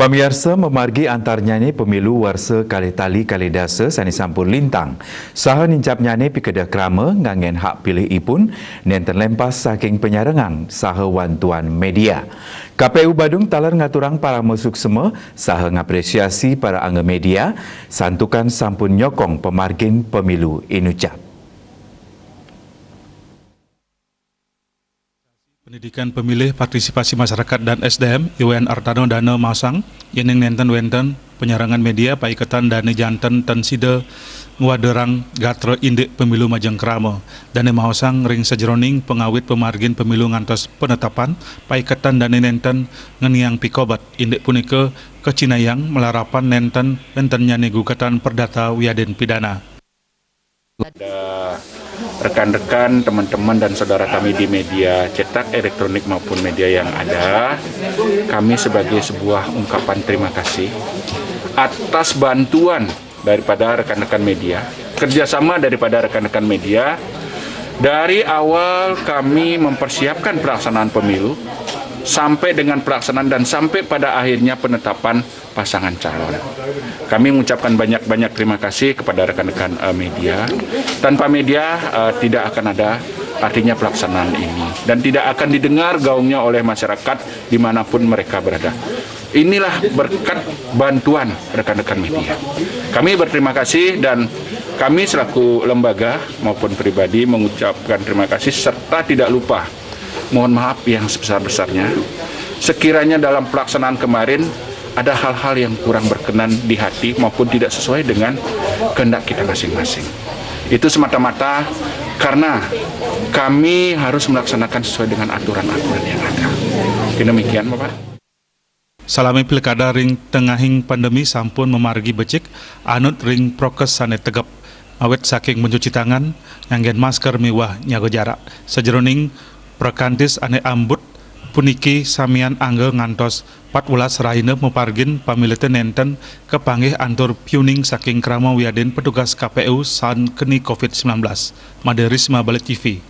Pemirsa memargi antarnyane pemilu warsa kali tali kali dasa sani sampun lintang. Saha nincap nyane pikedah krama ngangen hak pilih ipun nenten lempas saking penyarengang saha wantuan media. KPU Badung talar ngaturang para mesuk semua saha ngapresiasi para angga media santukan sampun nyokong pemargin pemilu inucap. Pendidikan Pemilih Partisipasi Masyarakat dan SDM Iwan Artano Dana Masang yeneng nenten wenten penyarangan media paiketan dane janten ten sida ngwaderang gatra indik pemilu majeng krama dane Masang ring sejeroning pengawit pemargin pemilu ngantos penetapan paiketan dane nenten ngeniang pikobat indik punika kecinayang melarapan nenten nyane gugatan perdata wiaden pidana. Rekan-rekan, teman-teman dan saudara kami di media cetak, elektronik maupun media yang ada, kami sebagai sebuah ungkapan terima kasih atas bantuan daripada rekan-rekan media, kerjasama daripada rekan-rekan media. Dari awal kami mempersiapkan pelaksanaan pemilu, sampai dengan pelaksanaan dan sampai pada akhirnya penetapan pasangan calon. Kami mengucapkan banyak-banyak terima kasih kepada rekan-rekan media. Tanpa media tidak akan ada artinya pelaksanaan ini dan tidak akan didengar gaungnya oleh masyarakat dimanapun mereka berada. Inilah berkat bantuan rekan-rekan media. Kami berterima kasih dan kami selaku lembaga maupun pribadi mengucapkan terima kasih serta tidak lupa mohon maaf yang sebesar-besarnya sekiranya dalam pelaksanaan kemarin ada hal-hal yang kurang berkenan di hati maupun tidak sesuai dengan kehendak kita masing-masing. Itu semata-mata karena kami harus melaksanakan sesuai dengan aturan-aturan yang ada. Demikian, Bapak. Salami pilkada ring tengahing pandemi sampun memargi becik anut ring prokes sane tegap awet saking mencuci tangan nganggen masker miwah nyago jarak sejeroning perkantis ane ambut puniki samian angge ngantos 14 rahina mepargin pamilite nenten kepanggih antur piuning saking krama wiaden petugas KPU san keni COVID-19. Made Risma Balik TV.